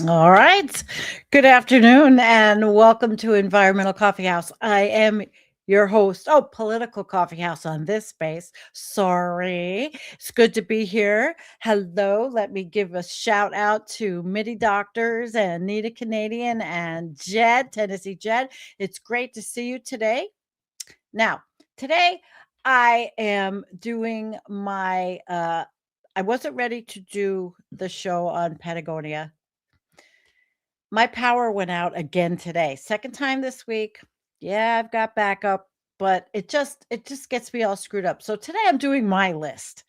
All right. Good afternoon and welcome to Environmental Coffeehouse. I am your host. Oh, Political Coffeehouse on this space. Sorry. It's good to be here. Hello. Let me give a shout out to MIDI Doctors and Nita Canadian and Jed, Tennessee Jed. It's great to see you today. Now, today I am doing I wasn't ready to do the show on Patagonia. My power went out again today. Second time this week. Yeah, I've got backup, but it just gets me all screwed up. So today I'm doing my list.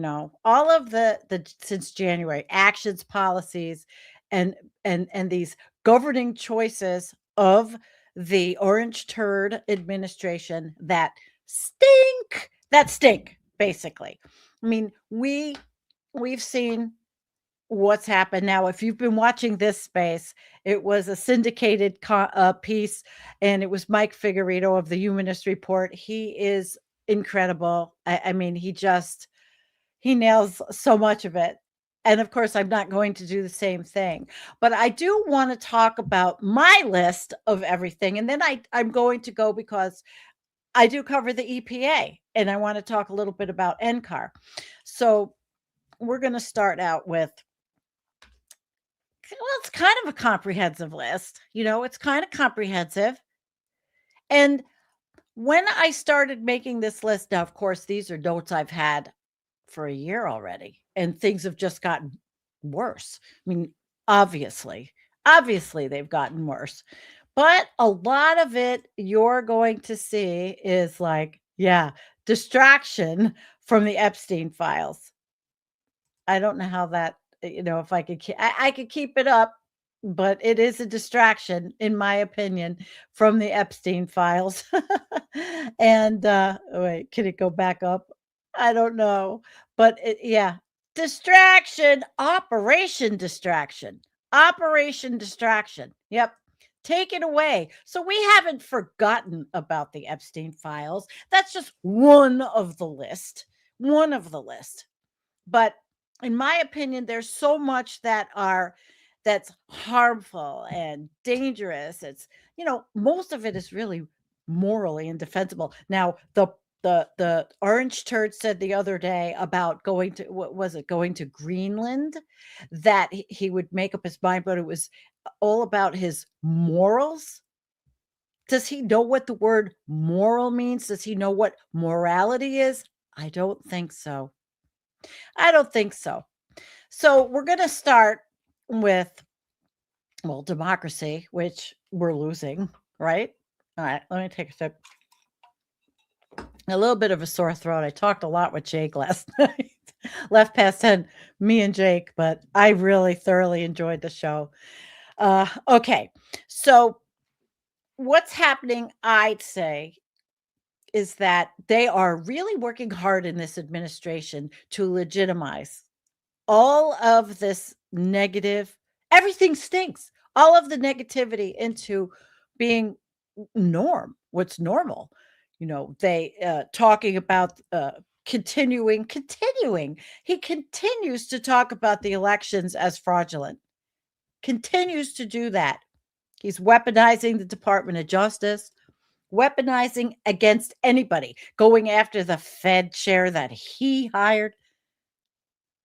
All of the since January actions, policies, and and these governing choices of the orange turd administration that stink, basically. I mean, we've seen what's happened now. If you've been watching this space, it was a syndicated piece, and it was Mike Figueredo of the Humanist Report. He is incredible. I mean, he nails so much of it. And of course, I'm not going to do the same thing, but I do want to talk about my list of everything. And then I'm going to go because I do cover the EPA, and I want to talk a little bit about NCAR. So we're going to start out with, well, it's kind of a comprehensive list. It's kind of comprehensive. And when I started making this list, now, of course, these are notes I've had for a year already, and things have just gotten worse. I mean, obviously, they've gotten worse. But a lot of it you're going to see is like, yeah, distraction from the Epstein files. I don't know how that, if I could keep it up, but it is a distraction, in my opinion, from the Epstein files. And wait, can it go back up? I don't know, but yeah, distraction, operation distraction. Yep. Take it away. So we haven't forgotten about the Epstein files. That's just one of the list. One of the list. But in my opinion, there's so much that's harmful and dangerous. Most of it is really morally indefensible. Now, the orange turd said the other day about going to, what was it, going to Greenland, that he would make up his mind, but it was all about his morals. Does he know what the word moral means? Does he know what morality is? I don't think so. I don't think so. So we're going to start with, well, democracy, which we're losing, right? All right, let me take a sip. A little bit of a sore throat. I talked a lot with Jake last night. Left past 10, me and Jake, but I really thoroughly enjoyed the show. Okay, so what's happening, I'd say, is that they are really working hard in this administration to legitimize all of this negative, everything stinks, all of the negativity into being what's normal. They talking about continuing. He continues to talk about the elections as fraudulent, continues to do that. He's weaponizing the Department of Justice, weaponizing against anybody, going after the Fed chair that he hired.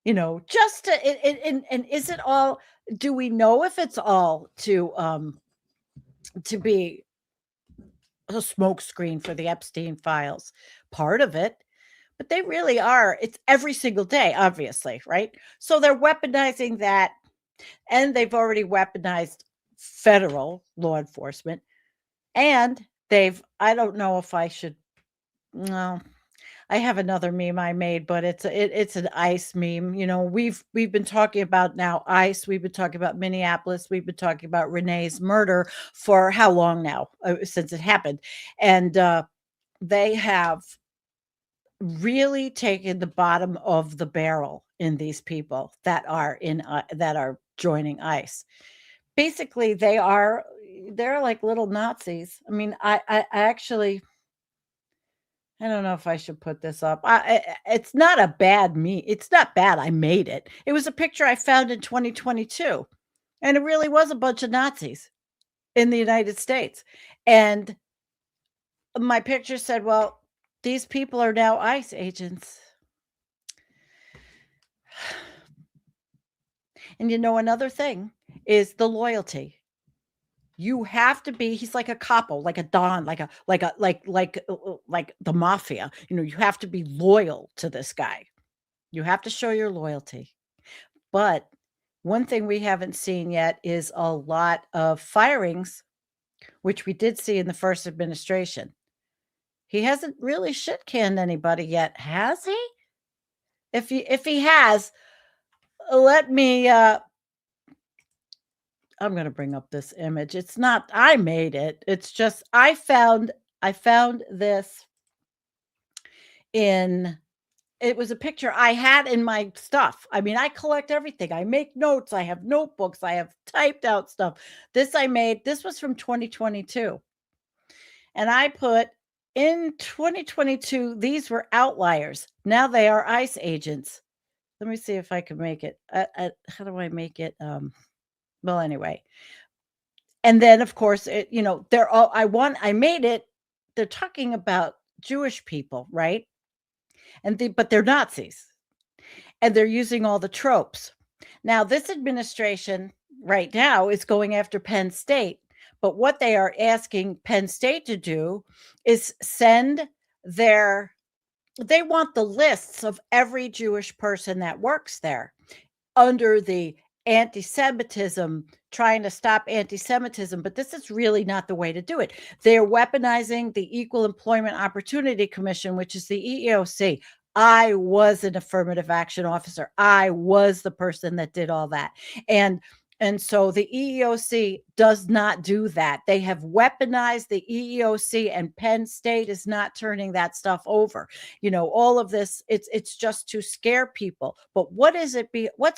Just to, and is it all, do we know if it's all to be a smokescreen for the Epstein files? Part of it, but they really are. It's every single day, obviously, right? So they're weaponizing that, and they've already weaponized federal law enforcement, and I don't know if I should, no, I have another meme I made, but it's an ICE meme. We've been talking about now ICE. We've been talking about Minneapolis. We've been talking about Renee's murder for how long now, since it happened, and they have really taken the bottom of the barrel in these people that are joining ICE. Basically, they're like little Nazis. I mean, I actually, I don't know if I should put this up. It's not a bad me. It's not bad. I made it. It was a picture I found in 2022. And it really was a bunch of Nazis in the United States. And my picture said, well, these people are now ICE agents. And another thing is the loyalty. You have to be, he's like a capo, like a don, like the mafia. You have to be loyal to this guy. You have to show your loyalty. But one thing we haven't seen yet is a lot of firings, which we did see in the first administration. He hasn't really shit canned anybody yet, has he? If he has, let me I'm going to bring up this image. It's not I made it. It's just I found this it was a picture I had in my stuff. I mean, I collect everything. I make notes. I have notebooks. I have typed out stuff. This was from 2022. And I put in 2022, these were outliers. Now they are ICE agents. Let me see if I can make it. How do I make it? Well, anyway. And then, of course, they're all, I made it. They're talking about Jewish people, right? But they're Nazis. And they're using all the tropes. Now, this administration right now is going after Penn State. But what they are asking Penn State to do is send they want the lists of every Jewish person that works there under the anti-Semitism, trying to stop anti-Semitism. But this is really not the way to do it. They're weaponizing the Equal Employment Opportunity Commission, which is the EEOC. I was an affirmative action officer. I was the person that did all that. And so the EEOC does not do that. They have weaponized the EEOC, and Penn State is not turning that stuff over. All of this, it's just to scare people. But what's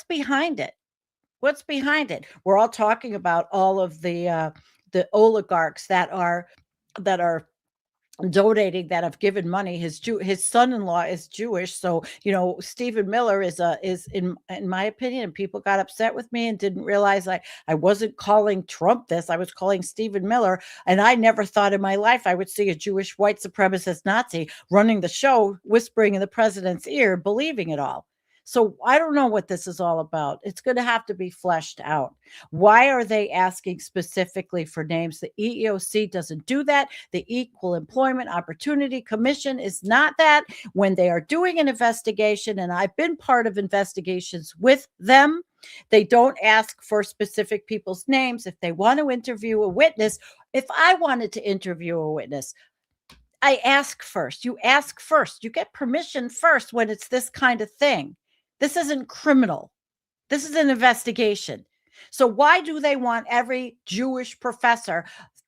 behind it? What's behind it? We're all talking about all of the oligarchs that are donating, that have given money. His son-in-law is Jewish, so Stephen Miller is in my opinion, and people got upset with me and didn't realize I wasn't calling Trump this. I was calling Stephen Miller, and I never thought in my life I would see a Jewish white supremacist Nazi running the show, whispering in the president's ear, believing it all. So I don't know what this is all about. It's going to have to be fleshed out. Why are they asking specifically for names? The EEOC doesn't do that. The Equal Employment Opportunity Commission is not that. When they are doing an investigation, and I've been part of investigations with them, they don't ask for specific people's names. If they want to interview a witness, if I wanted to interview a witness, I ask first. You ask first. You get permission first when it's this kind of thing. This isn't criminal. This is an investigation. So why do they want every Jewish professor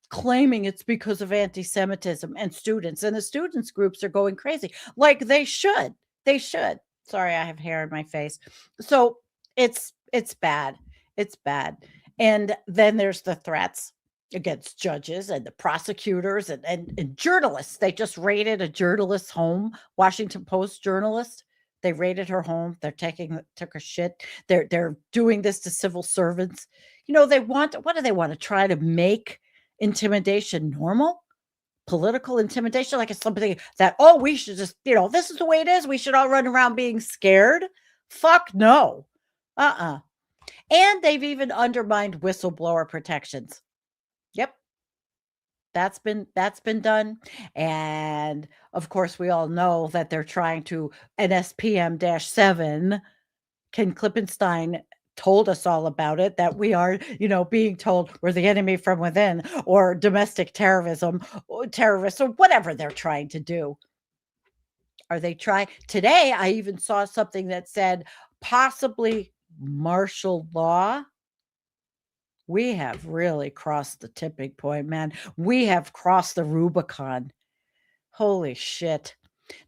claiming it's because of anti-Semitism and students? And the students groups are going crazy. Like they should. They should. Sorry, I have hair in my face. So it's bad. It's bad. And then there's the threats against judges and the prosecutors and journalists. They just raided a journalist's home, Washington Post journalist. They raided her home. They're took her shit. They're doing this to civil servants. What do they want to try to make intimidation normal? Political intimidation, like it's something that, we should just, this is the way it is. We should all run around being scared. Fuck no. And they've even undermined whistleblower protections. Yep. That's been done. And of course, we all know that they're trying to NSPM-7. Ken Klippenstein told us all about it, that we are, being told we're the enemy from within, or domestic terrorism, or terrorists, or whatever they're trying to do. Are they trying? Today, I even saw something that said possibly martial law. We have really crossed the tipping point, man. We have crossed the Rubicon. Holy shit.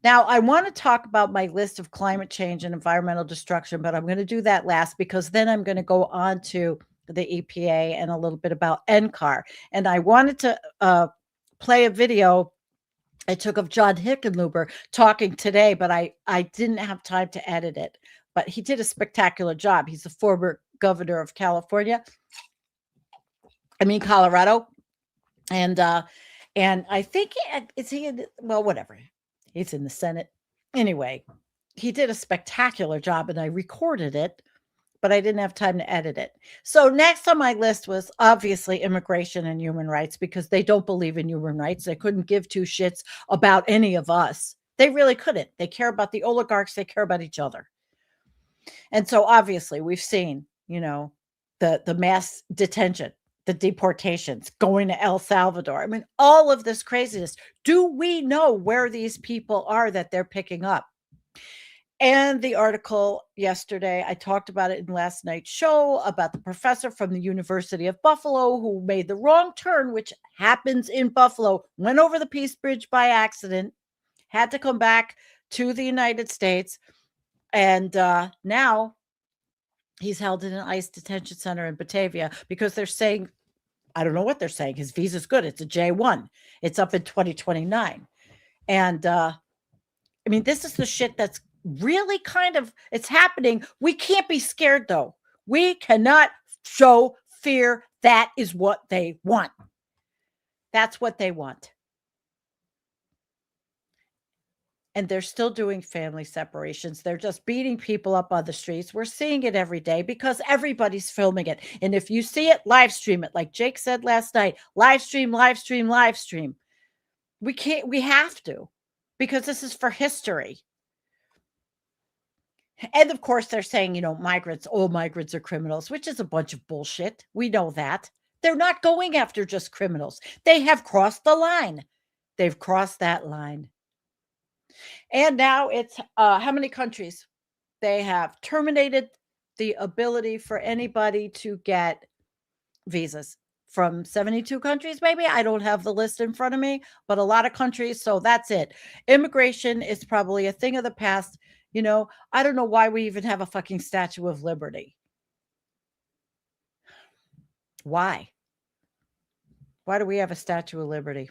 Now, I want to talk about my list of climate change and environmental destruction, but I'm going to do that last, because then I'm going to go on to the EPA and a little bit about NCAR. And I wanted to play a video I took of John Hickenlooper talking today, but I didn't have time to edit it. But he did a spectacular job. He's a former governor of California. I mean, Colorado. And I think is he in, well, whatever. He's in the Senate. Anyway, he did a spectacular job and I recorded it, but I didn't have time to edit it. So next on my list was obviously immigration and human rights because they don't believe in human rights. They couldn't give two shits about any of us. They really couldn't. They care about the oligarchs. They care about each other. And so obviously we've seen, the mass detention, the deportations, going to El Salvador. I mean, all of this craziness. Do we know where these people are that they're picking up? And the article yesterday, I talked about it in last night's show about the professor from the University of Buffalo who made the wrong turn, which happens in Buffalo, went over the Peace Bridge by accident, had to come back to the United States. And now he's held in an ICE detention center in Batavia because they're saying, I don't know what they're saying. His visa's good. It's a J1. It's up in 2029. And I mean, this is the shit that's really it's happening. We can't be scared though. We cannot show fear. That is what they want. That's what they want. And they're still doing family separations. They're just beating people up on the streets. We're seeing it every day because everybody's filming it. And if you see it, live stream it. Like Jake said last night, live stream, live stream, live stream. We have to, because this is for history. And of course, they're saying, migrants, all migrants are criminals, which is a bunch of bullshit. We know that. They're not going after just criminals. They have crossed the line. They've crossed that line. And now it's how many countries? They have terminated the ability for anybody to get visas from 72 countries, maybe. I don't have the list in front of me, but a lot of countries. So that's it. Immigration is probably a thing of the past. I don't know why we even have a fucking Statue of Liberty. Why? Why do we have a Statue of Liberty?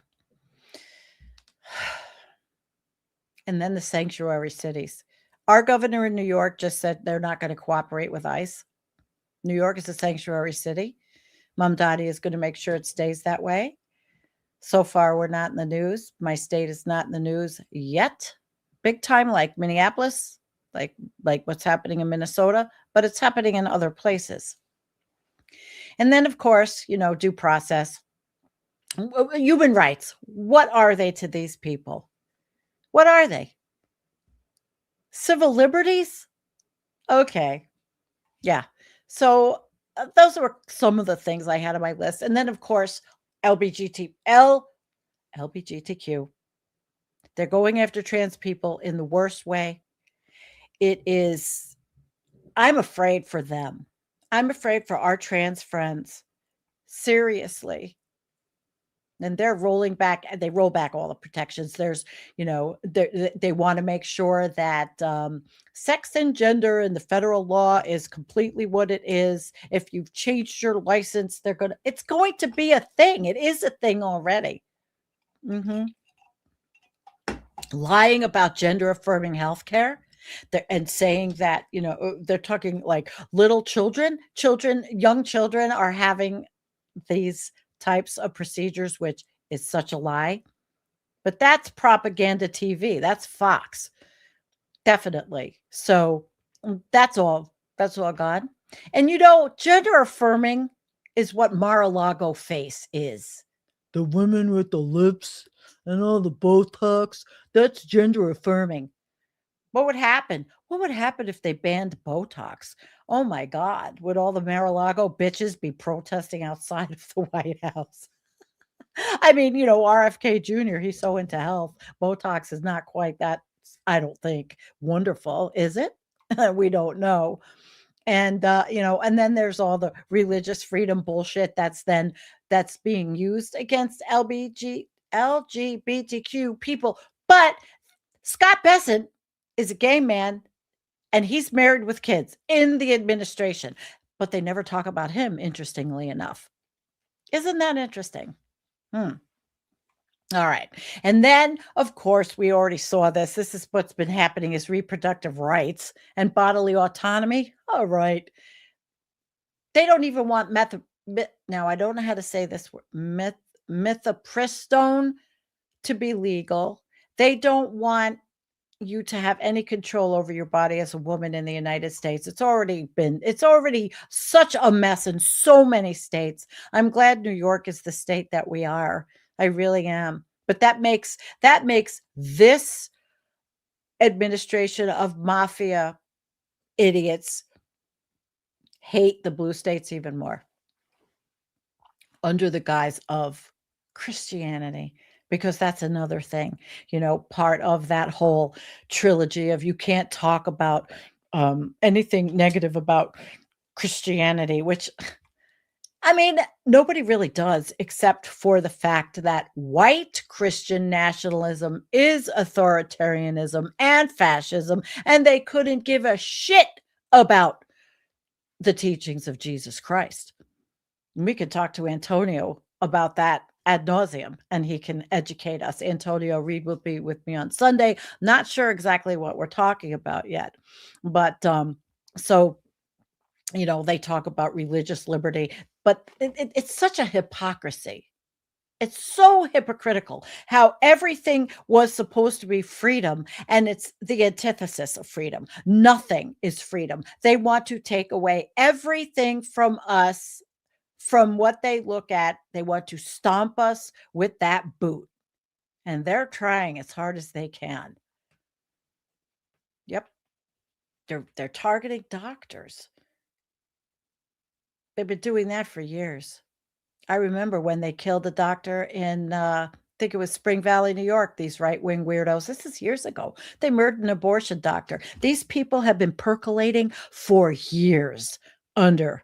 And then the sanctuary cities. Our governor in New York just said they're not going to cooperate with ICE. New York is a sanctuary city. Mamdani is going to make sure it stays that way. So far, we're not in the news. My state is not in the news yet. Big time, like Minneapolis, like what's happening in Minnesota, but it's happening in other places. And then, of course, due process. Human rights. What are they to these people? What are they? Civil liberties? Okay. Yeah. So those were some of the things I had on my list. And then, of course, LGBTQ. They're going after trans people in the worst way. I'm afraid for them. I'm afraid for our trans friends. Seriously. And they're rolling back, and they roll back all the protections. There's, they want to make sure that sex and gender in the federal law is completely what it is. If you've changed your license, it's going to be a thing. It is a thing already. Lying about gender affirming healthcare. And saying that, they're talking like little young children are having these types of procedures, which is such a lie. But that's propaganda TV. That's Fox. Definitely. So that's all gone. And gender affirming is what Mar-a-Lago face is. The women with the lips and all the Botox, that's gender affirming. What would happen? What would happen if they banned Botox? Oh my God. Would all the Mar-a-Lago bitches be protesting outside of the White House? I mean, RFK Jr., he's so into health. Botox is not quite that, I don't think, wonderful, is it? We don't know. And, and then there's all the religious freedom bullshit that's being used against LGBTQ people. But Scott Bessent is a gay man, and he's married with kids in the administration, but they never talk about him, interestingly enough. Isn't that interesting? All right. And then, of course, we already saw this. This is what's been happening, is reproductive rights and bodily autonomy. All right. They don't even want now I don't know how to say this word, mifepristone to be legal. They don't want you to have any control over your body as a woman in the United States. It's already such a mess in so many states. I'm glad New York is the state that we are. I really am. But that makes this administration of mafia idiots hate the blue states even more, under the guise of Christianity, because that's another thing, part of that whole trilogy of you can't talk about anything negative about Christianity, which, I mean, nobody really does, except for the fact that white Christian nationalism is authoritarianism and fascism, and they couldn't give a shit about the teachings of Jesus Christ. We could talk to Antonio about that ad nauseum, and he can educate us. Antonio Reed will be with me on Sunday. Not sure exactly what we're talking about yet, but so they talk about religious liberty, but it's such a hypocrisy. It's so hypocritical how everything was supposed to be freedom, and it's the antithesis of freedom. Nothing is freedom. They want to take away everything from us. From what they look at, they want to stomp us with that boot. And they're trying as hard as they can. Yep. They're targeting doctors. They've been doing that for years. I remember when they killed a doctor in I think it was Spring Valley, New York, these right-wing weirdos. This is years ago. They murdered an abortion doctor. These people have been percolating for years under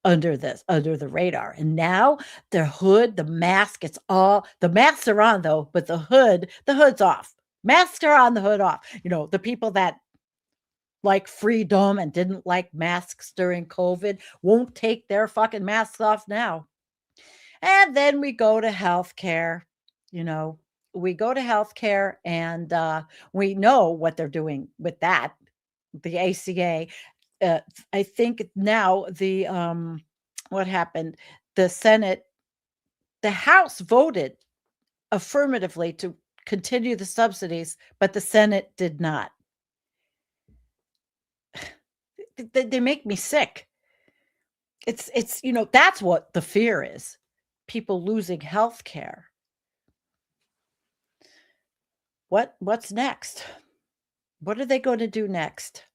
the radar. And now the hood, the mask, the masks are on though, but the hood's off. Masks are on, the hood off. The people that like freedom and didn't like masks during COVID won't take their fucking masks off now. And then we go to healthcare. We go to healthcare, and we know what they're doing with that. The ACA. I think now what happened? The House voted affirmatively to continue the subsidies, but the Senate did not. They make me sick. It's that's what the fear is. People losing health care. What's next? What are they going to do next?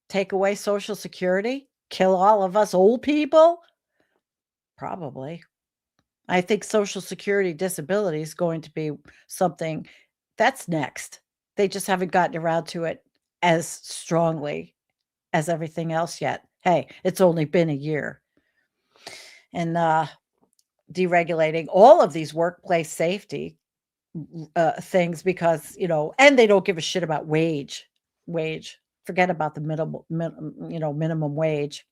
Take away Social Security? Kill all of us old people? Probably. I think Social Security disability is going to be something that's next. They just haven't gotten around to it as strongly as everything else yet. Hey, it's only been a year. And deregulating all of these workplace safety things, because and they don't give a shit about wage. Forget about the minimum wage.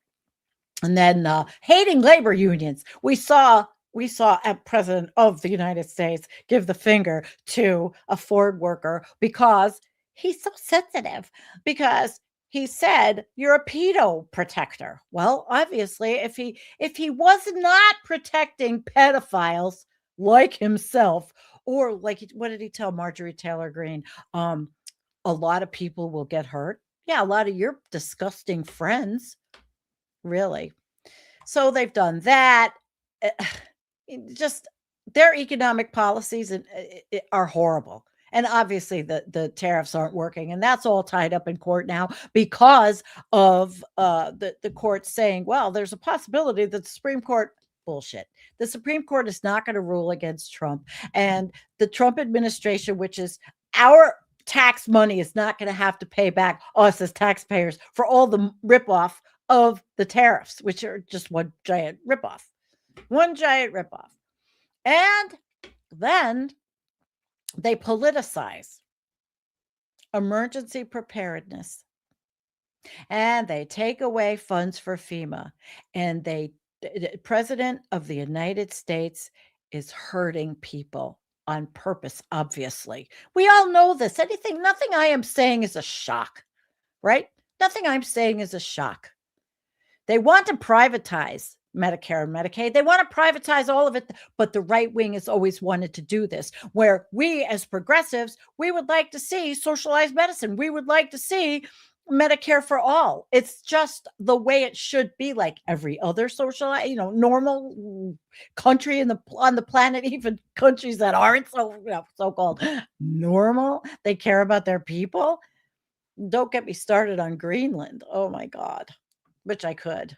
And then hating labor unions. We saw a president of the United States give the finger to a Ford worker because he's so sensitive, because he said you're a pedo protector. Well, obviously, if he was not protecting pedophiles like himself, or like, what did he tell Marjorie Taylor Greene? A lot of people will get hurt. Yeah, a lot of your disgusting friends. Really. So they've done that. Just their economic policies are horrible. And obviously the tariffs aren't working. And that's all tied up in court now because of the court saying, well, there's a possibility that the Supreme Court, bullshit. The Supreme Court is not going to rule against Trump. And the Trump administration, which is our tax money, is not going to have to pay back us as taxpayers for all the ripoff of the tariffs, which are just one giant ripoff. And then they politicize emergency preparedness, and they take away funds for FEMA, and the President of the United States is hurting people on purpose. Obviously, we all know this. Nothing I am saying is a shock, right? Nothing I'm saying is a shock. They want to privatize Medicare and Medicaid. They want to privatize all of it, but the right wing has always wanted to do this, where we as progressives, we would like to see socialized medicine. We would like to see Medicare for all. It's just the way it should be, like every other normal country on the planet, even countries that aren't so-called normal. They care about their people. Don't get me started on Greenland. Oh my God. Which I could.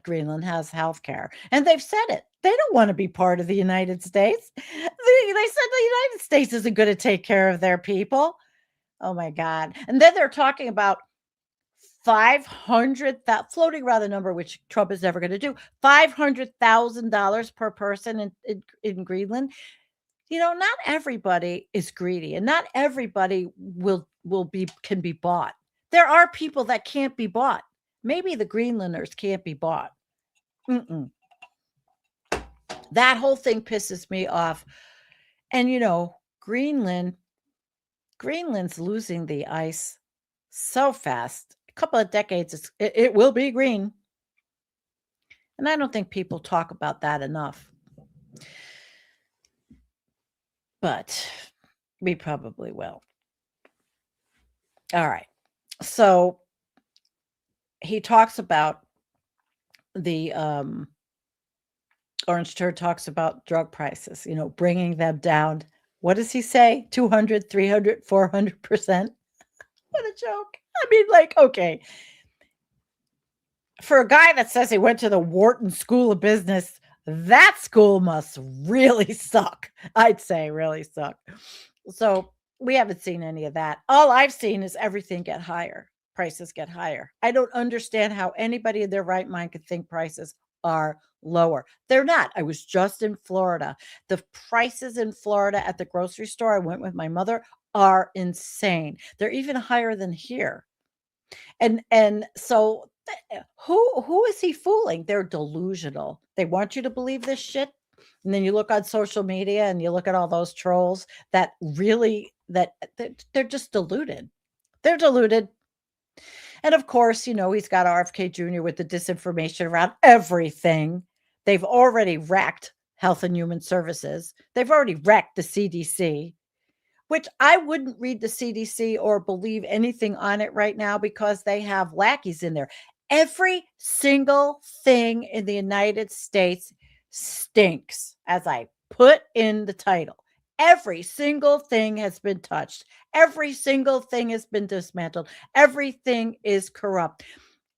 Greenland has health care. And they've said it. They don't want to be part of the United States. They said the United States isn't going to take care of their people. Oh my God. And then they're talking about 500, that floating around the number, which Trump is never going to do, $500,000 per person in Greenland. Not everybody is greedy, and not everybody can be bought. There are people that can't be bought. Maybe the Greenlanders can't be bought. That whole thing pisses me off. And Greenland's losing the ice so fast. A couple of decades, it will be green. And I don't think people talk about that enough. But we probably will. All right. So he talks about the Orange Turd talks about drug prices, bringing them down. What does he say? 200, 300, 400%. What a joke. I mean, okay. For a guy that says he went to the Wharton School of Business, that school must really suck. I'd say really suck. So we haven't seen any of that. All I've seen is everything get higher. Prices get higher. I don't understand how anybody in their right mind could think prices are lower. They're not. I was just in Florida. The prices in Florida at the grocery store, I went with my mother, are insane. They're even higher than here. And so who is he fooling? They're delusional. They want you to believe this shit. And then you look on social media and you look at all those trolls that really they're just deluded. They're deluded. And of course, he's got RFK Jr. with the disinformation around everything. They've already wrecked Health and Human Services. They've already wrecked the CDC, which I wouldn't read the CDC or believe anything on it right now because they have lackeys in there. Every single thing in the United States stinks, as I put in the title. Every single thing has been touched. Every single thing has been dismantled. Everything is corrupt.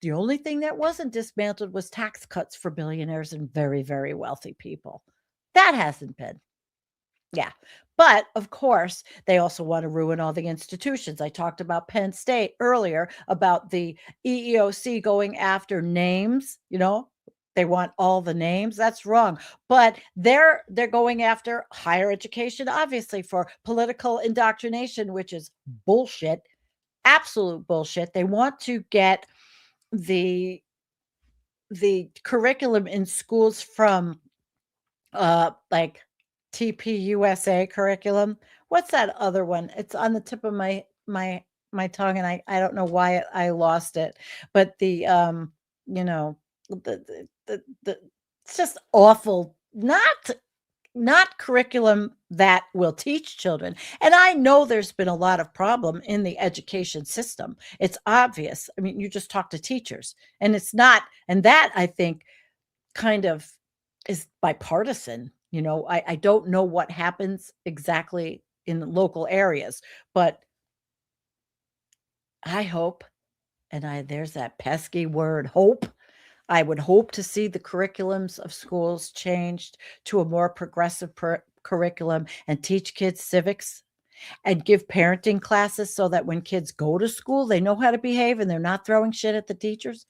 The only thing that wasn't dismantled was tax cuts for billionaires and very, very wealthy people. That hasn't been. Yeah. But of course, they also want to ruin all the institutions. I talked about Penn State earlier, about the EEOC going after names, they want all the names. That's wrong. But they're going after higher education, obviously, for political indoctrination, which is bullshit, absolute bullshit. They want to get the curriculum in schools from like TPUSA curriculum. What's that other one? It's on the tip of my tongue, and I don't know why I lost it. But the it's just awful. Not curriculum that will teach children. And I know there's been a lot of problem in the education system. It's obvious. I mean, you just talk to teachers, and it's not. And that, I think, kind of is bipartisan. I don't know what happens exactly in local areas, but I hope, and there's that pesky word, hope. I would hope to see the curriculums of schools changed to a more progressive curriculum and teach kids civics and give parenting classes so that when kids go to school, they know how to behave and they're not throwing shit at the teachers.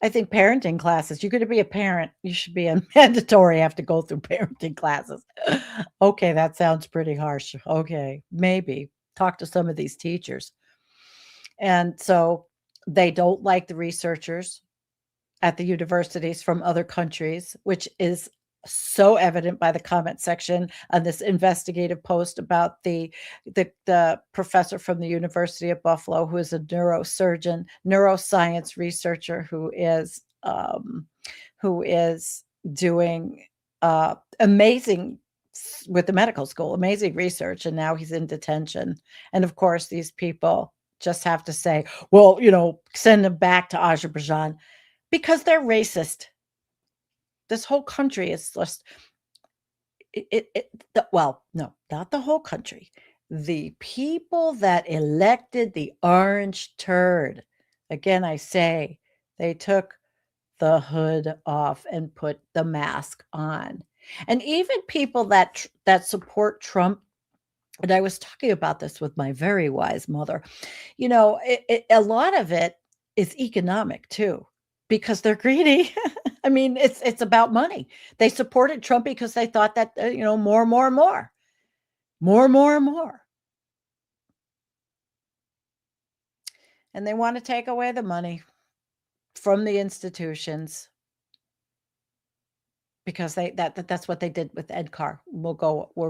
I think parenting classes, you're going to be a parent, you should be mandatory, have to go through parenting classes. Okay, that sounds pretty harsh. Okay, maybe talk to some of these teachers. And so they don't like the researchers at the universities from other countries, which is so evident by the comment section on this investigative post about the professor from the University of Buffalo, who is a neurosurgeon, neuroscience researcher, who is doing amazing with the medical school, amazing research, and now he's in detention. And of course, these people just have to say, well, send them back to Azerbaijan because they're racist. This whole country is just well, no, not the whole country. The people that elected the orange turd. Again, I say they took the hood off and put the mask on. And even people that support Trump, and I was talking about this with my very wise mother. A lot of it is economic too, because they're greedy. I mean, it's about money. They supported Trump because they thought that more, more, more, more, more, more, and they want to take away the money from the institutions because that's what they did with NCAR. We're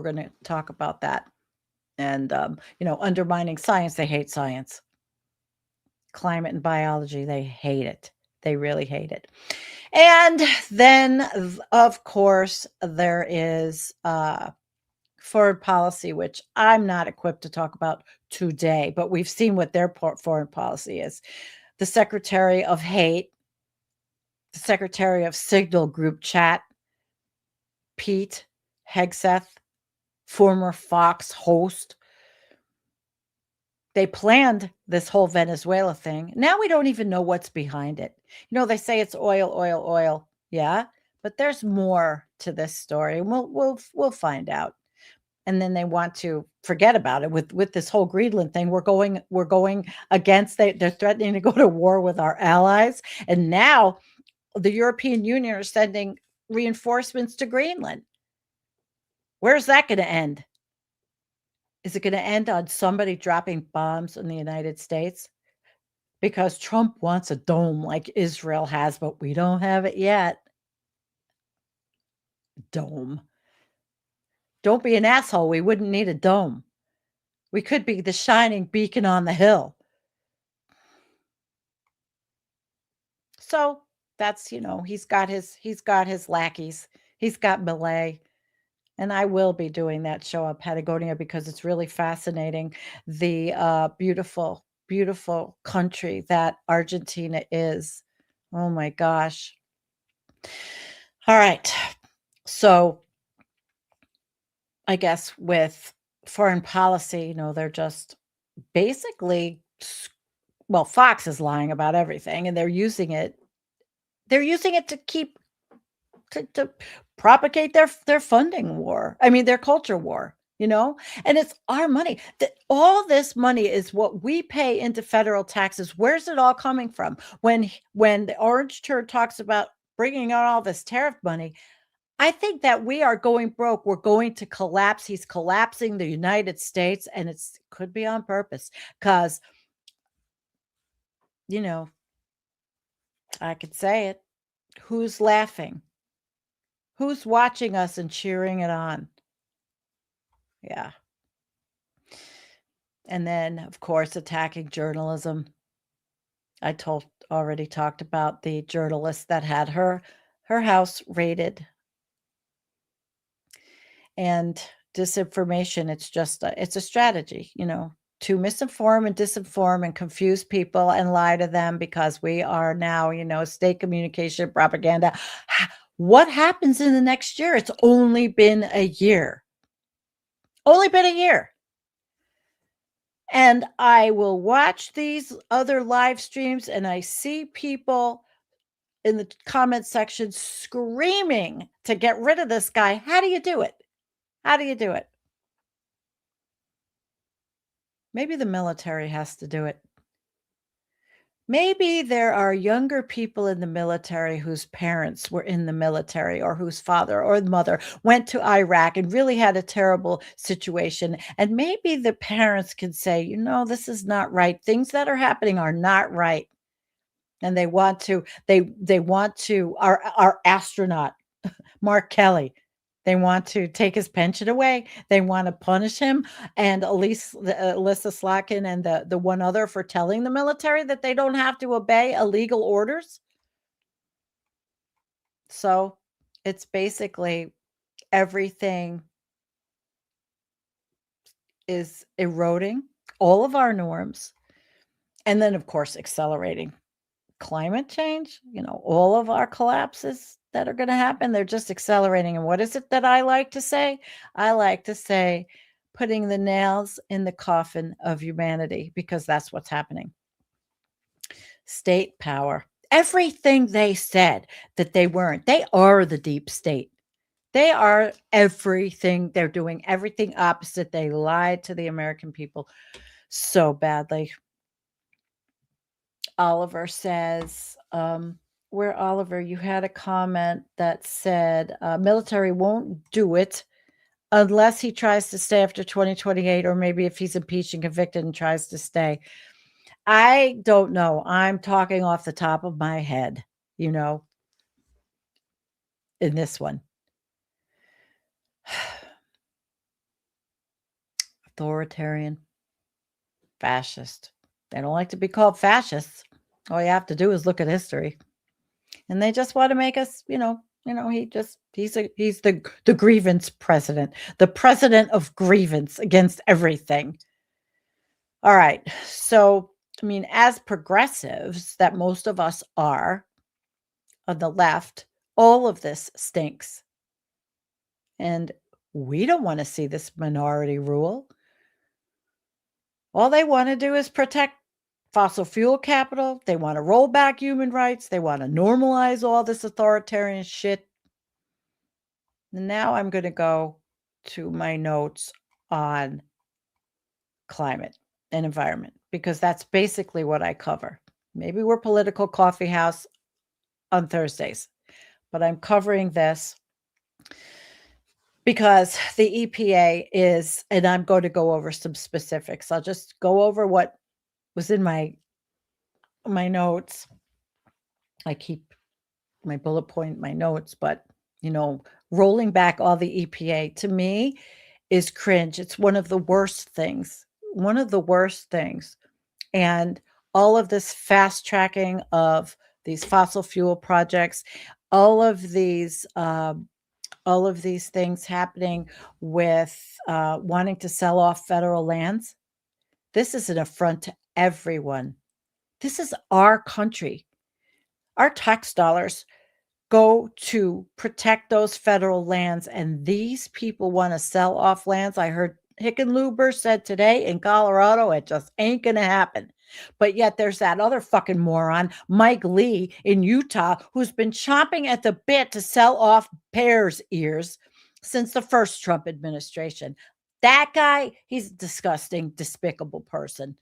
going to talk about that, and undermining science. They hate science. Climate and biology, they hate it. They really hate it. And then, of course, there is foreign policy, which I'm not equipped to talk about today, but we've seen what their foreign policy is. The Secretary of Hate, the Secretary of Signal Group Chat, Pete Hegseth, former Fox host. They planned this whole Venezuela thing. Now we don't even know what's behind it. They say it's oil, oil, oil. Yeah, but there's more to this story. We'll find out. And then they want to forget about it with this whole Greenland thing. We're going against. They're threatening to go to war with our allies, and now the European Union are sending reinforcements to Greenland. Where's that going to end? Is it going to end on somebody dropping bombs in the United States? Because Trump wants a dome like Israel has, but we don't have it yet. Dome. Don't be an asshole. We wouldn't need a dome. We could be the shining beacon on the hill. So that's, he's got his lackeys. He's got Malay. And I will be doing that show on Patagonia because it's really fascinating. The beautiful, beautiful country that Argentina is. Oh my gosh. All right. So I guess with foreign policy, they're just basically, well, Fox is lying about everything, and they're using it to keep to propagate their funding war. I mean, their culture war, and it's our money. All this money is what we pay into federal taxes. Where's it all coming from? When the orange turd talks about bringing out all this tariff money, I think that we are going broke. We're going to collapse. He's collapsing the United States, and it could be on purpose because, I could say it. Who's laughing? Who's watching us and cheering it on? Yeah. And then, of course, attacking journalism. I already talked about the journalist that had her house raided. And disinformation, it's a strategy, to misinform and disinform and confuse people and lie to them because we are now, state communication propaganda. What happens in the next year? It's only been a year. Only been a year. And I will watch these other live streams and I see people in the comment section screaming to get rid of this guy. How do you do it? How do you do it? Maybe the military has to do it. Maybe there are younger people in the military whose parents were in the military or whose father or mother went to Iraq and really had a terrible situation. And maybe the parents can say, this is not right. Things that are happening are not right. And they want to, our astronaut, Mark Kelly. They want to take his pension away. They want to punish him and Alyssa Slotkin and the one other for telling the military that they don't have to obey illegal orders. So it's basically everything is eroding all of our norms. And then, of course, accelerating climate change, all of our collapses that are going to happen, they're just accelerating. And what is it that I like to say? I like to say putting the nails in the coffin of humanity, because that's what's happening. State power. Everything they said that they weren't, they are the deep state. They are everything. They're doing everything opposite. They lied to the American people so badly. Oliver says, where Oliver, you had a comment that said, military won't do it unless he tries to stay after 2028, or maybe if he's impeached and convicted and tries to stay. I don't know. I'm talking off the top of my head, in this one. Authoritarian, fascist. They don't like to be called fascists. All you have to do is look at history. And they just want to make us, he's the grievance president, the president of grievance against everything. All right. So, as progressives that most of us are on the left, all of this stinks. And we don't want to see this minority rule. All they want to do is protect fossil fuel capital. They want to roll back human rights. They want to normalize all this authoritarian shit. And now I'm going to go to my notes on climate and environment, because that's basically what I cover. Maybe we're political coffeehouse on Thursdays, but I'm covering this because the EPA is, and I'm going to go over some specifics. I'll just go over what was in my notes. I keep my bullet point, my notes, but rolling back all the EPA to me is cringe. It's one of the worst things. And all of this fast tracking of these fossil fuel projects, all of these things happening with wanting to sell off federal lands. This is an affront to everyone. This is our country. Our tax dollars go to protect those federal lands, and these people want to sell off lands. I heard Hickenlooper said today in Colorado, it just ain't going to happen. But yet there's that other fucking moron, Mike Lee in Utah, who's been chomping at the bit to sell off bears' ears since the first Trump administration. That guy, he's a disgusting, despicable person.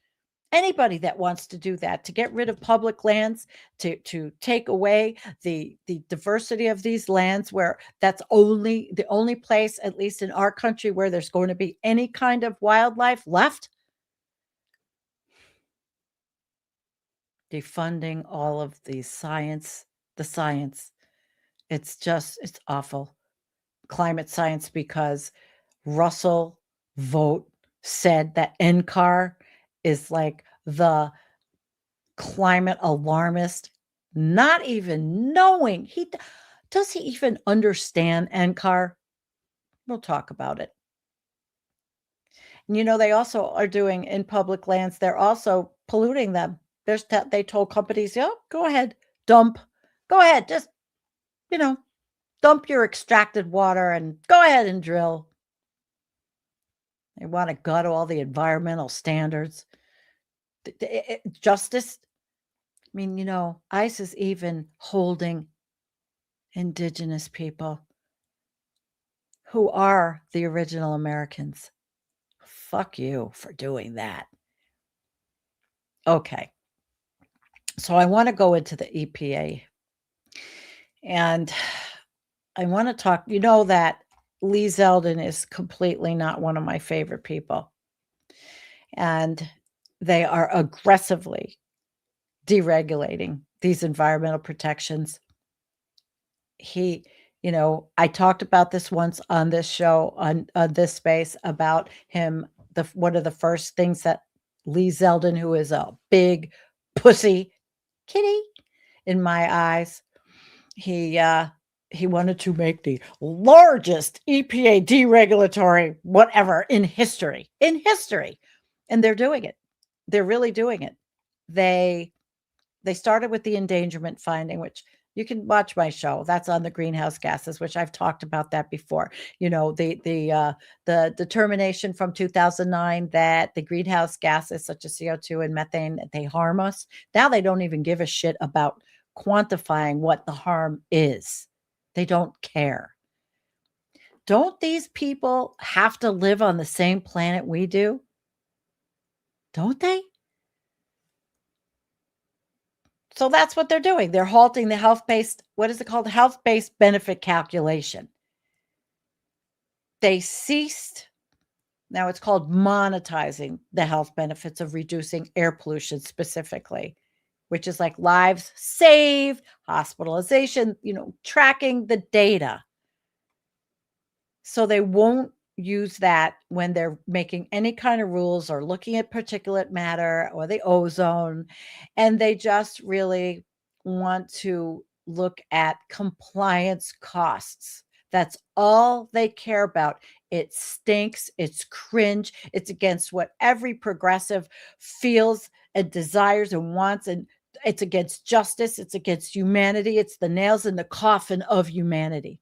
Anybody that wants to do that, to get rid of public lands, to take away the diversity of these lands, where that's the only place, at least in our country, where there's going to be any kind of wildlife left. Defunding all of the science. It's awful. Climate science, because Russell Vogt said that NCAR is like the climate alarmist, not even knowing. Does he even understand NCAR? We'll talk about it. And they also are doing in public lands, they're also polluting them. They told companies, go ahead, dump. Go ahead, just, dump your extracted water and go ahead and drill. They want to gut all the environmental standards. Justice. ICE is even holding indigenous people who are the original Americans. Fuck you for doing that. Okay. So I want to go into the EPA. And I want to talk, that Lee Zeldin is completely not one of my favorite people. And they are aggressively deregulating these environmental protections. He I talked about this once on this show, on this space, about him. One of the first things that Lee Zeldin, who is a big pussy kitty in my eyes, he wanted to make the largest EPA deregulatory whatever in history. And they're doing it. They're really doing it. They started with the endangerment finding, which you can watch my show. That's on the greenhouse gases, which I've talked about that before. The determination from 2009 that the greenhouse gases such as CO2 and methane, they harm us. Now they don't even give a shit about quantifying what the harm is. They don't care. Don't these people have to live on the same planet we do? Don't they? So that's what they're doing. They're halting the health-based, what is it called? Health-based benefit calculation. They ceased, now it's called monetizing the health benefits of reducing air pollution specifically, which is like lives saved, hospitalization, tracking the data. So they won't use that when they're making any kind of rules or looking at particulate matter or the ozone. And they just really want to look at compliance costs. That's all they care about. It stinks. It's cringe. It's against what every progressive feels and desires and wants. And it's against justice. It's against humanity. It's the nails in the coffin of humanity.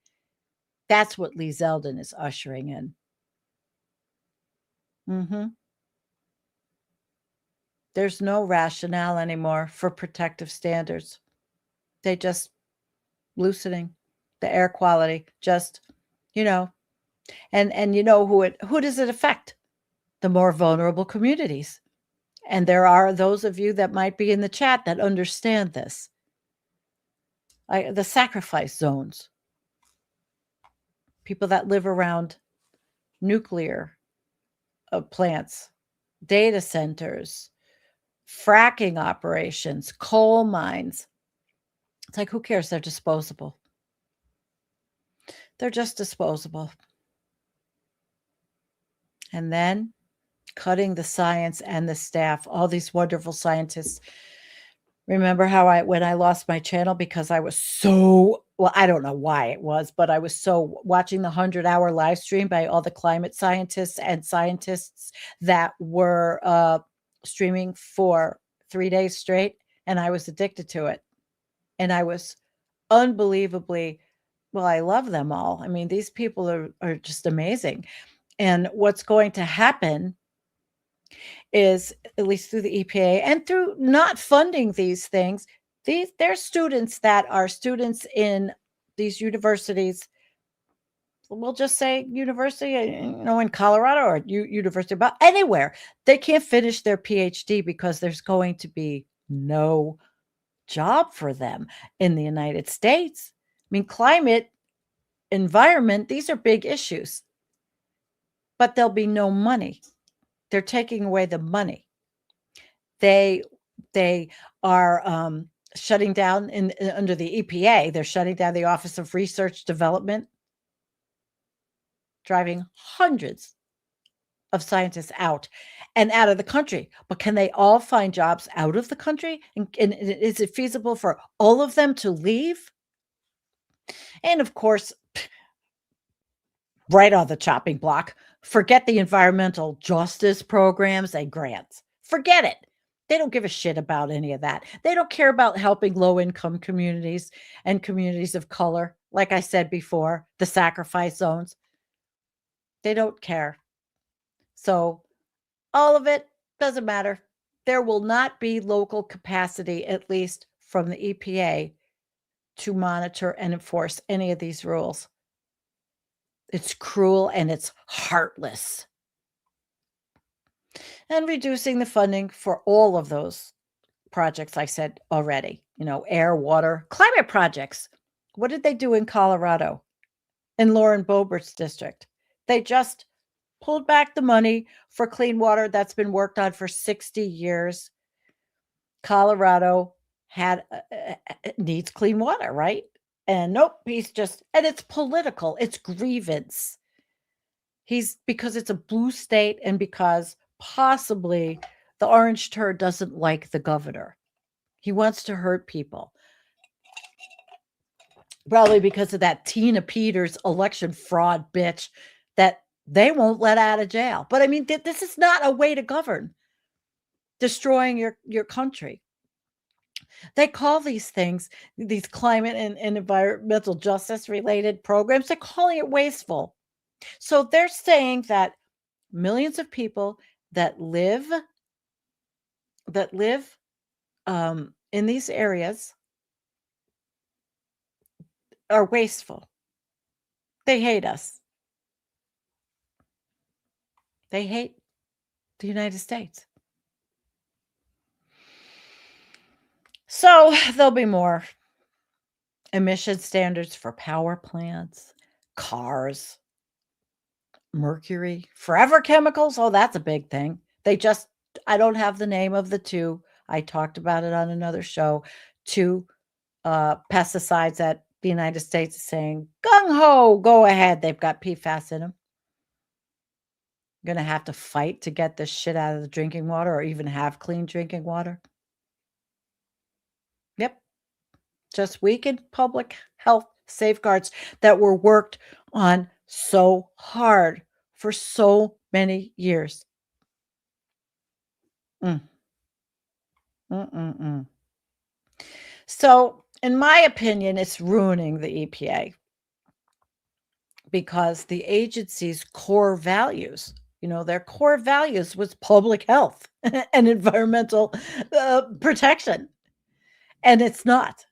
That's what Lee Zeldin is ushering in. There's no rationale anymore for protective standards. They just loosening the air quality, just, and who does it affect? The more vulnerable communities. And there are those of you that might be in the chat that understand this. The sacrifice zones. People that live around nuclear plants, data centers, fracking operations, coal mines. It's like, who cares? They're disposable. They're just disposable. And then cutting the science and the staff, all these wonderful scientists. Remember how when I lost my channel because I was so, well, I don't know why it was, but I was so watching the 100-hour live stream by all the climate scientists and scientists that were streaming for 3 days straight. And I was addicted to it. And I was unbelievably, well, I love them all. I mean, these people are just amazing. And what's going to happen is, at least through the EPA and through not funding these things, they're students that are students in these universities. We'll just say university, in Colorado or university, about anywhere. They can't finish their PhD because there's going to be no job for them in the United States. I mean, climate, environment, these are big issues, but there'll be no money. They're taking away the money. They are shutting down under the EPA. They're shutting down the Office of Research Development, driving hundreds of scientists out of the country. But can they all find jobs out of the country? And is it feasible for all of them to leave? And of course, right on the chopping block, forget the environmental justice programs and grants. Forget it. They don't give a shit about any of that. They don't care about helping low-income communities and communities of color. Like I said before, the sacrifice zones. They don't care. So all of it doesn't matter. There will not be local capacity, at least from the EPA, to monitor and enforce any of these rules. It's cruel and it's heartless. And reducing the funding for all of those projects I said already, air, water, climate projects. What did they do in Colorado, in Lauren Boebert's district? They just pulled back the money for clean water that's been worked on for 60 years. Colorado needs clean water, right? And nope, he's just, and it's political, it's grievance. Because it's a blue state and because possibly the orange turd doesn't like the governor. He wants to hurt people. Probably because of that Tina Peters election fraud bitch that they won't let out of jail. But I mean, this is not a way to govern, destroying your country. They call these things, these climate and environmental justice related programs, they're calling it wasteful. So they're saying that millions of people that live in these areas are wasteful. They hate us. They hate the United States. So there'll be more emission standards for power plants, cars, mercury, forever chemicals. Oh, that's a big thing. I don't have the name of the two. I talked about it on another show. Two pesticides that the United States is saying, gung ho, go ahead. They've got PFAS in them. Going to have to fight to get this shit out of the drinking water or even have clean drinking water. Yep. Just weakened public health safeguards that were worked on so hard for so many years. So, in my opinion, it's ruining the EPA because the agency's core values, their core values was public health and environmental protection. And it's not.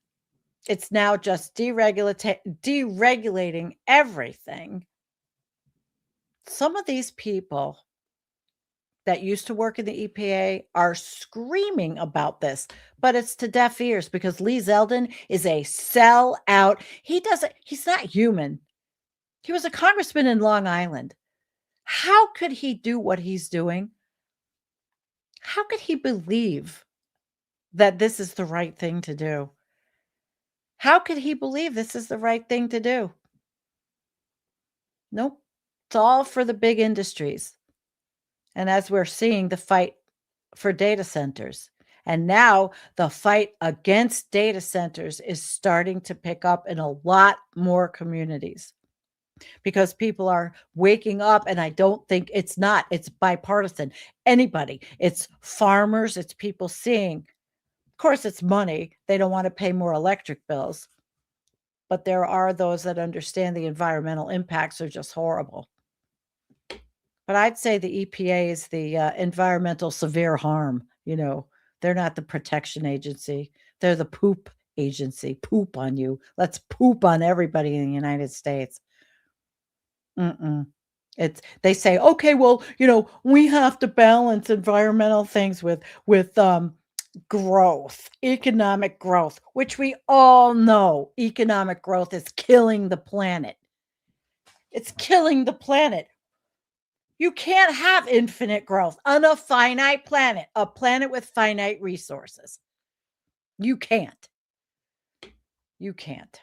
It's now just deregulating everything. Some of these people that used to work in the EPA are screaming about this, but it's to deaf ears because Lee Zeldin is a sellout. He's not human. He was a congressman in Long Island. How could he do what he's doing? How could he believe that this is the right thing to do? How could he believe this is the right thing to do? Nope. It's all for the big industries. And as we're seeing, the fight for data centers. And now the fight against data centers is starting to pick up in a lot more communities because people are waking up. And I don't think it's bipartisan. Anybody, it's farmers, it's people seeing. Of course, it's money. They don't want to pay more electric bills. But there are those that understand the environmental impacts are just horrible. But I'd say the EPA is the environmental severe harm. They're not the protection agency. They're the poop agency. Poop on you. Let's poop on everybody in the United States. They say, okay, well, we have to balance environmental things with growth, economic growth, which we all know economic growth is killing the planet. It's killing the planet. You can't have infinite growth on a finite planet, a planet with finite resources. You can't. You can't.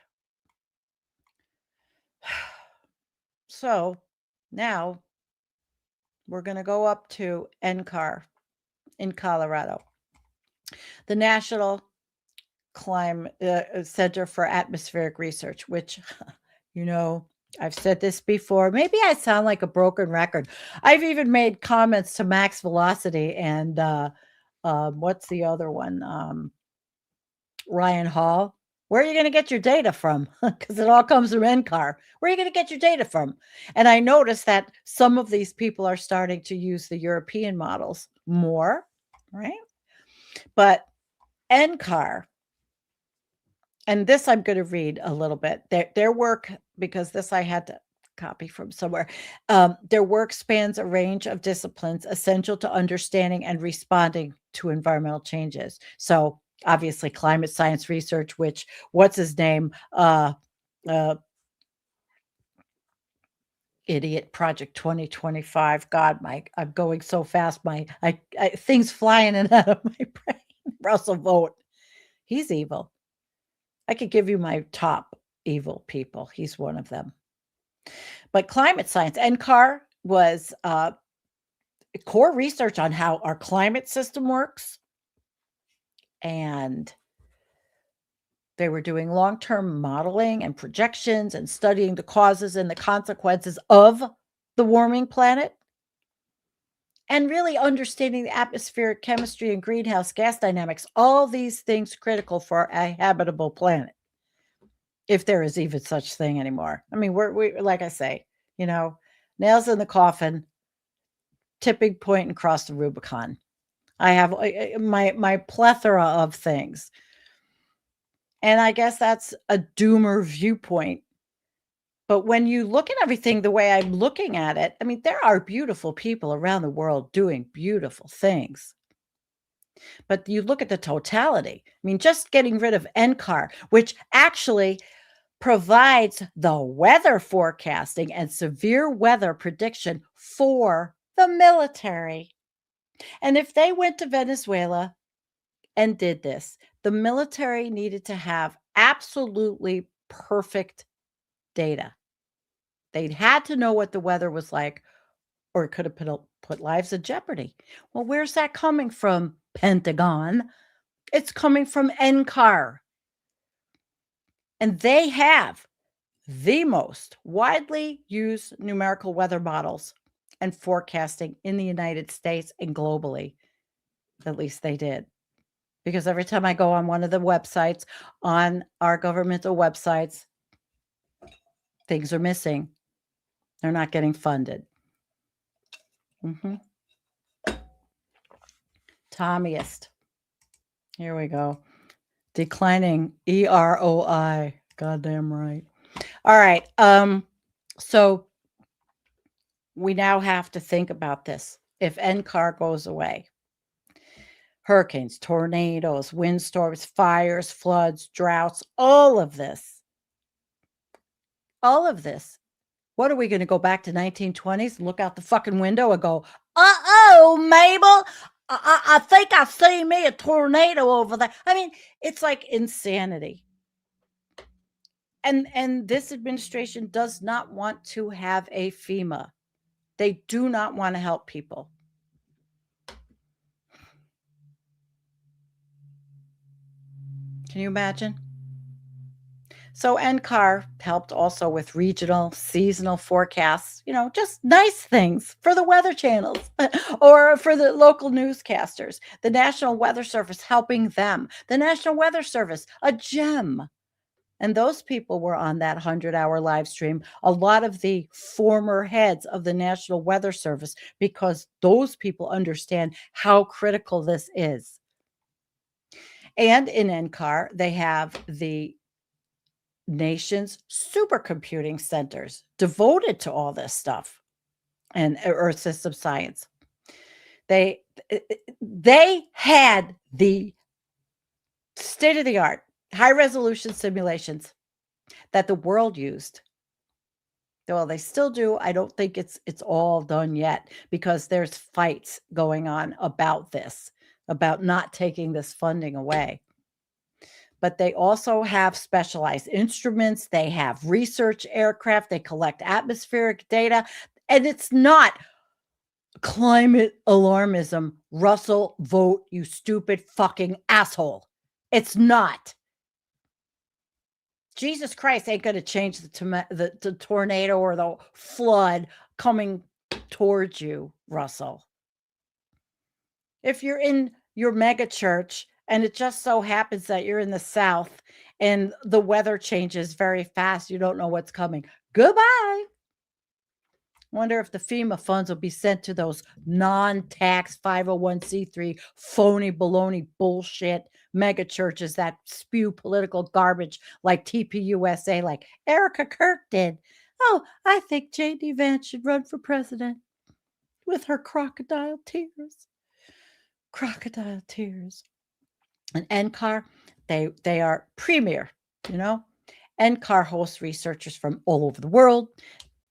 So now we're going to go up to NCAR in Colorado, the National Center for Atmospheric Research, which, I've said this before. Maybe I sound like a broken record. I've even made comments to Max Velocity and what's the other one? Ryan Hall. Where are you going to get your data from? Because it all comes from NCAR. Where are you going to get your data from? And I noticed that some of these people are starting to use the European models more, right? But NCAR, and this I'm going to read a little bit. Their work, because this I had to copy from somewhere. Their work spans a range of disciplines essential to understanding and responding to environmental changes. So obviously climate science research, which what's his name? Idiot Project 2025. God, Mike, I'm going so fast. Things flying in and out of my brain. Russell Vogt. He's evil. I could give you my top evil people. He's one of them. But climate science, NCAR was core research on how our climate system works. And they were doing long-term modeling and projections and studying the causes and the consequences of the warming planet. And really understanding the atmospheric chemistry and greenhouse gas dynamics, all these things critical for a habitable planet, if there is even such thing anymore. I mean, we like I say, nails in the coffin, tipping point and cross the Rubicon. I have my plethora of things. And I guess that's a doomer viewpoint. But when you look at everything the way I'm looking at it, I mean, there are beautiful people around the world doing beautiful things. But you look at the totality. I mean, just getting rid of NCAR, which actually provides the weather forecasting and severe weather prediction for the military. And if they went to Venezuela and did this, the military needed to have absolutely perfect data. They'd had to know what the weather was like, or it could have put lives in jeopardy. Well, where's that coming from, Pentagon? It's coming from NCAR. And they have the most widely used numerical weather models and forecasting in the United States and globally. At least they did. Because every time I go on one of the websites, on our governmental websites, things are missing. They're not getting funded. Tommyist. Here we go. Declining EROI. Goddamn right. All right. So we now have to think about this. If NCAR goes away, hurricanes, tornadoes, windstorms, fires, floods, droughts, all of this. What are we going to go back to 1920s, look out the fucking window and go, uh-oh, Mabel, I think I see me a tornado over there. I mean, it's like insanity. And this administration does not want to have a FEMA. They do not want to help people. Can you imagine? So NCAR helped also with regional, seasonal forecasts, just nice things for the weather channels or for the local newscasters. The National Weather Service helping them. The National Weather Service, a gem. And those people were on that 100-hour live stream. A lot of the former heads of the National Weather Service, because those people understand how critical this is. And in NCAR, they have the nation's supercomputing centers devoted to all this stuff and Earth system science. They had the state-of-the-art high-resolution simulations that the world used. Well, they still do. I don't think it's all done yet, because there's fights going on about this, about not taking this funding away. But they also have specialized instruments. They have research aircraft. They collect atmospheric data. And it's not climate alarmism. Russell, vote, you stupid fucking asshole. It's not. Jesus Christ ain't going to change the tornado or the flood coming towards you, Russell. If you're in your mega church and it just so happens that you're in the South and the weather changes very fast, you don't know what's coming. Goodbye. Wonder if the FEMA funds will be sent to those non-tax 501c3 phony baloney bullshit mega churches that spew political garbage like TPUSA, like Erica Kirk did. Oh, I think J.D. Vance should run for president with her crocodile tears. Crocodile tears. And NCAR, they are premier, NCAR hosts researchers from all over the world,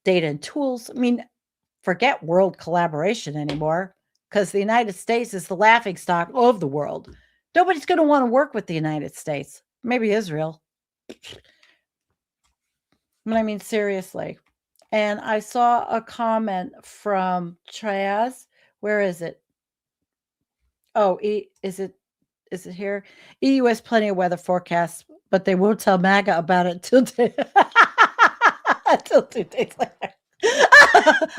data and tools. I mean, forget world collaboration anymore, because the United States is the laughingstock of the world. Nobody's going to want to work with the United States. Maybe Israel. I mean, seriously. And I saw a comment from Chaz. Where is it? Oh, is it here? EU has plenty of weather forecasts, but they won't tell MAGA about it till until 2 days later.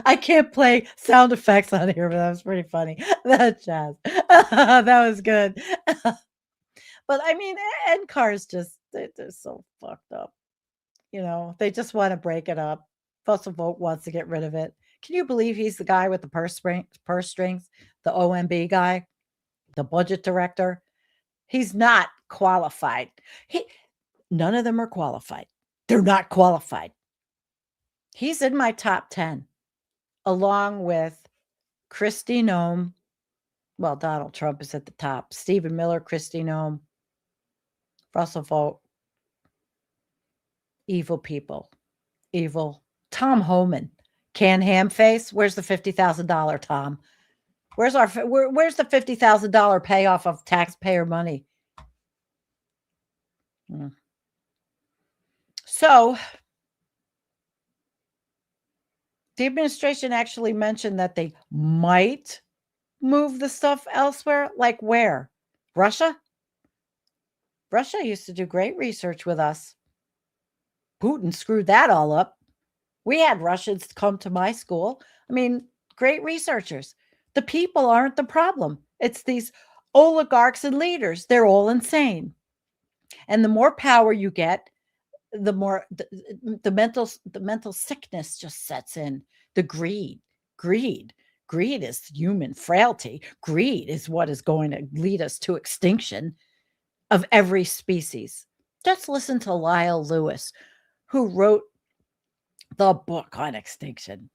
I can't play sound effects on here, but that was pretty funny. That Jazz. That was good. But I mean, NCAR is just they're so fucked up. They just want to break it up. Fossil Vote wants to get rid of it. Can you believe he's the guy with the purse strings, the OMB guy, the budget director? He's not qualified. None of them are qualified. They're not qualified. He's in my top 10, along with Kristi Noem. Well, Donald Trump is at the top. Stephen Miller, Kristi Noem, Russell Vogt. Evil people. Evil. Tom Homan. Can ham face? Where's the $50,000, Tom? Where's the $50,000 payoff of taxpayer money? So the administration actually mentioned that they might move the stuff elsewhere. Like where? Russia? Russia used to do great research with us. Putin screwed that all up. We had Russians come to my school. I mean, great researchers. The people aren't the problem. It's these oligarchs and leaders. They're all insane. And the more power you get, the more the mental sickness just sets in. The greed is human frailty. Greed is what is going to lead us to extinction of every species. Just listen to Lyle Lewis, who wrote the book on extinction.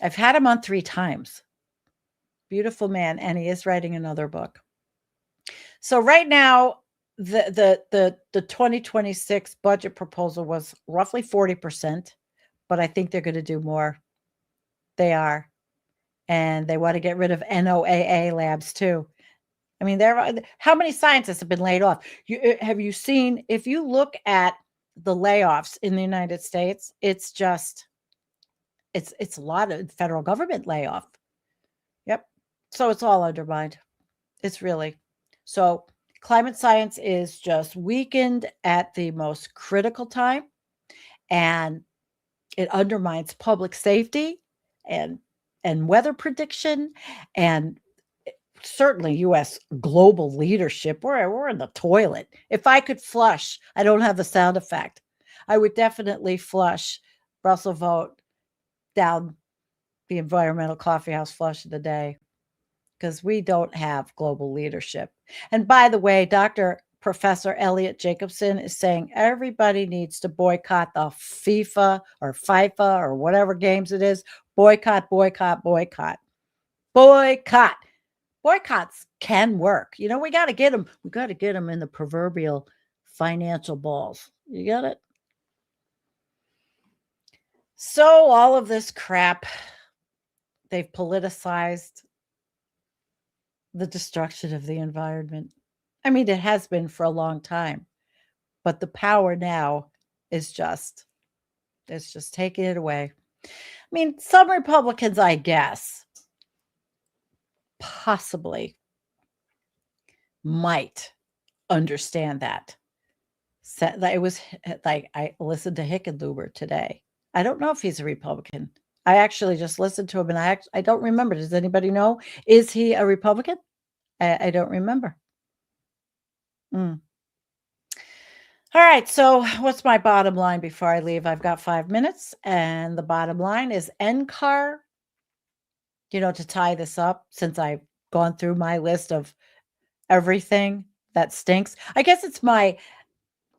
I've had him on 3 times. Beautiful man, and he is writing another book. So right now, the 2026 budget proposal was roughly 40%, but I think they're going to do more. They are. And they want to get rid of NOAA labs too. I mean, how many scientists have been laid off? Have you seen, if you look at the layoffs in the United States, it's a lot of federal government layoff. Yep. So it's all undermined. It's really. So climate science is just weakened at the most critical time, and it undermines public safety and weather prediction, and certainly U.S. global leadership. We're in the toilet. If I could flush, I don't have the sound effect. I would definitely flush Russell Vogt down the environmental coffeehouse flush of the day, because we don't have global leadership. And by the way, Professor Elliot Jacobson is saying everybody needs to boycott the FIFA or whatever games it is. Boycott, boycott, boycott. Boycott. Boycotts can work. We got to get them. We got to get them in the proverbial financial balls. You get it? So all of this crap, they've politicized the destruction of the environment. I mean, it has been for a long time, but the power now is it's just taking it away. I mean, some Republicans, I guess, possibly might understand that. It was like, I listened to Hickenlooper today. I don't know if he's a Republican. I actually just listened to him, and I don't remember. Does anybody know? Is he a Republican? I don't remember. All right. So what's my bottom line before I leave? I've got 5 minutes, and the bottom line is NCAR. To tie this up, since I've gone through my list of everything that stinks. I guess it's my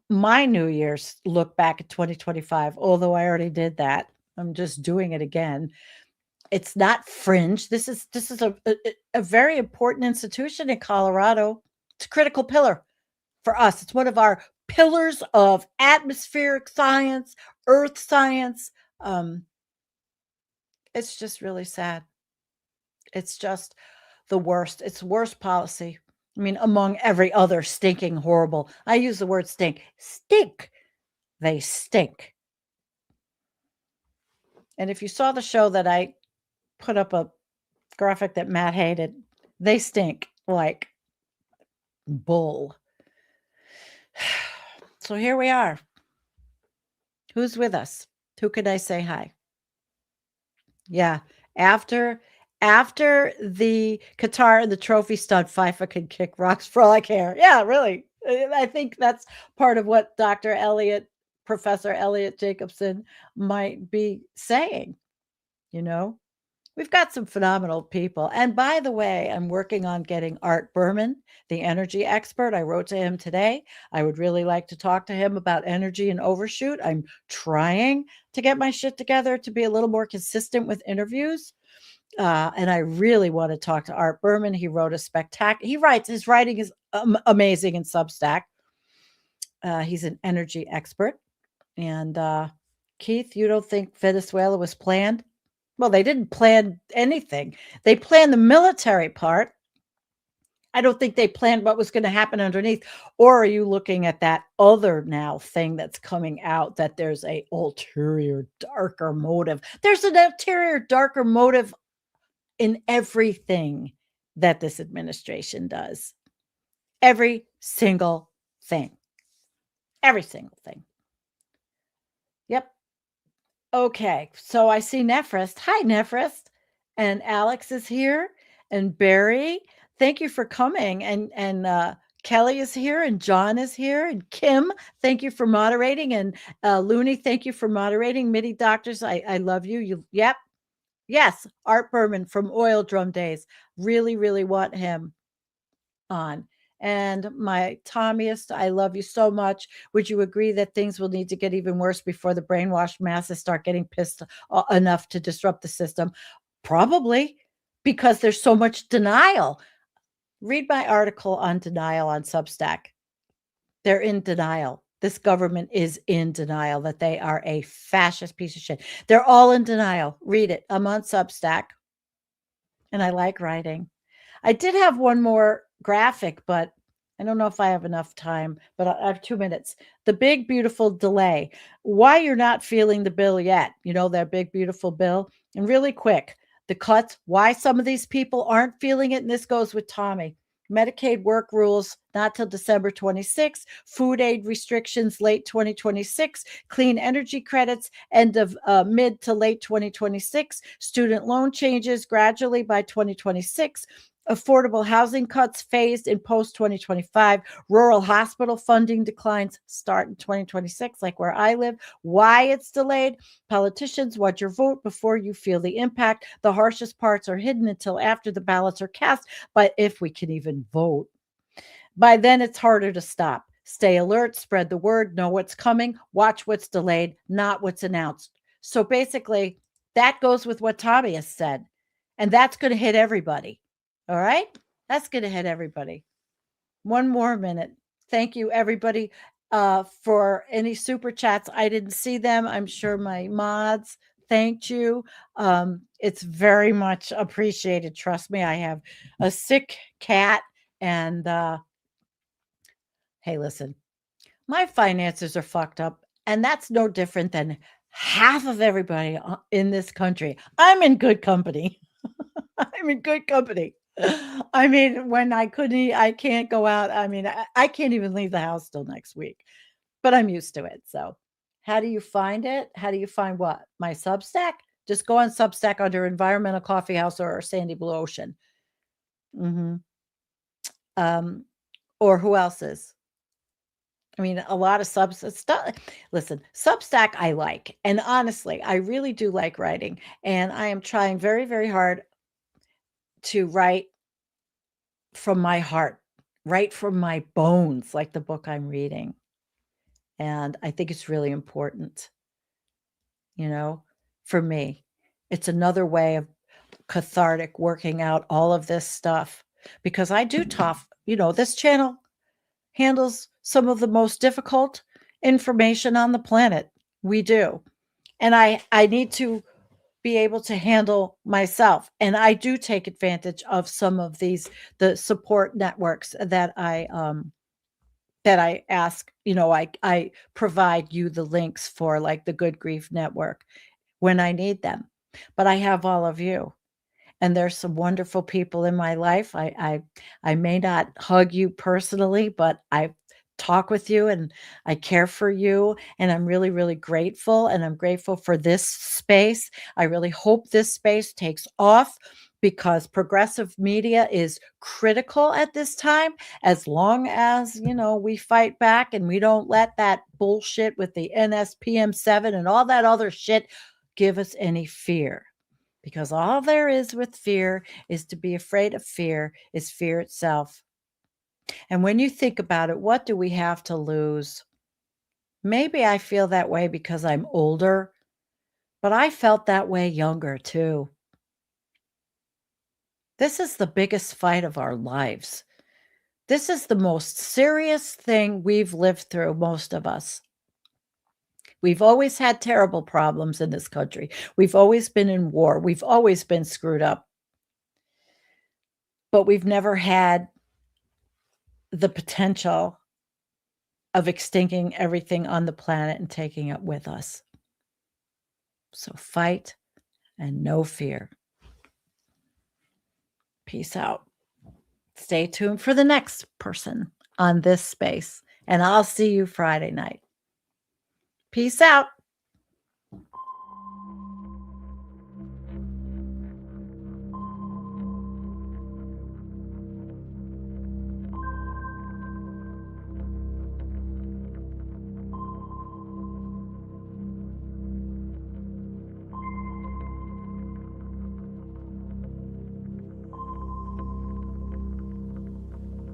New Year's look back at 2025, although I already did that. I'm just doing it again. It's not fringe. This is a very important institution in Colorado. It's a critical pillar for us. It's one of our pillars of atmospheric science, earth science. It's just really sad. It's just the worst. It's worst policy. I mean, among every other stinking horrible. I use the word stink. They stink. And if you saw the show that I put up a graphic that Matt hated, they stink like bull. So here we are. Who's with us? Who could I say hi? Yeah. After the Qatar and the trophy stud, FIFA can kick rocks for all I care. Yeah, really. I think that's part of what Professor Elliot Jacobson might be saying, you know? We've got some phenomenal people. And by the way, I'm working on getting Art Berman, the energy expert. I wrote to him today. I would really like to talk to him about energy and overshoot. I'm trying to get my shit together to be a little more consistent with interviews. And I really want to talk to Art Berman. He wrote his writing is amazing in Substack. He's an energy expert. And Keith, you don't think Venezuela was planned? Well, they didn't plan anything. They planned the military part. I don't think they planned what was going to happen underneath. Or are you looking at that other now thing that's coming out that there's a ulterior, darker motive? There's an ulterior, darker motive in everything that this administration does. Every single thing. Every single thing. Yep. Okay, so I see Nefrist. Hi, Nefrist. And Alex is here. And Barry, thank you for coming. And Kelly is here. And John is here. And Kim, thank you for moderating. And Looney, thank you for moderating. Midi Doctors, I love you. Yep. Yes, Art Berman from Oil Drum Days. Really, really want him on. And my Tommyist, I love you so much. Would you agree that things will need to get even worse before the brainwashed masses start getting pissed enough to disrupt the system? Probably, because there's so much denial. Read my article on denial on Substack. They're in denial. This government is in denial that they are a fascist piece of shit. They're all in denial. Read it. I'm on Substack. And I like writing. I did have one more graphic, but I don't know if I have enough time, but I have 2 minutes. The big, beautiful delay. Why you're not feeling the bill yet. You know, that big, beautiful bill. And really quick, the cuts, why some of these people aren't feeling it. And this goes with Tommy. Medicaid work rules, not till December 26. Food aid restrictions, late 2026. Clean energy credits, end of mid to late 2026. Student loan changes gradually by 2026. Affordable housing cuts phased in post 2025. Rural hospital funding declines start in 2026, like where I live. Why it's delayed? Politicians want your vote before you feel the impact. The harshest parts are hidden until after the ballots are cast. But if we can even vote, by then it's harder to stop. Stay alert, spread the word, know what's coming, watch what's delayed, not what's announced. So basically, that goes with what Tommy has said. And that's going to hit everybody. All right? That's going to hit everybody. One more minute. Thank you, everybody, for any super chats. I didn't see them. I'm sure my mods thanked you. It's very much appreciated. Trust me, I have a sick cat. And hey, listen, my finances are fucked up. And that's no different than half of everybody in this country. I'm in good company. I'm in good company. I mean, when I can't go out. I mean, I can't even leave the house till next week, but I'm used to it. So how do you find it? How do you find what? My Substack? Just go on Substack under Environmental Coffeehouse or Sandy Blue Ocean. Or who else is? I mean, a lot of stuff. Listen, Substack I like. And honestly, I really do like writing. And I am trying very, very hard to write from my heart, write from my bones, like the book I'm reading. And I think it's really important, for me. It's another way of cathartic working out all of this stuff because I do tough, this channel handles some of the most difficult information on the planet. We do. And I need to be able to handle myself. And I do take advantage of some of the support networks that I that I ask, I provide you the links for, like the Good Grief Network when I need them. But I have all of you. And there's some wonderful people in my life. I may not hug you personally, but I talk with you and I care for you, and I'm really, really grateful, and I'm grateful for this space. I really hope this space takes off because progressive media is critical at this time, as long as, we fight back and we don't let that bullshit with the NSPM7 and all that other shit give us any fear. Because all there is with fear is to be afraid of fear is fear itself. And when you think about it, what do we have to lose? Maybe I feel that way because I'm older, but I felt that way younger too. This is the biggest fight of our lives. This is the most serious thing we've lived through, most of us. We've always had terrible problems in this country. We've always been in war. We've always been screwed up. But we've never had the potential of extincting everything on the planet and taking it with us. So fight and no fear. Peace out. Stay tuned for the next person on this space, and I'll see you Friday night. Peace out.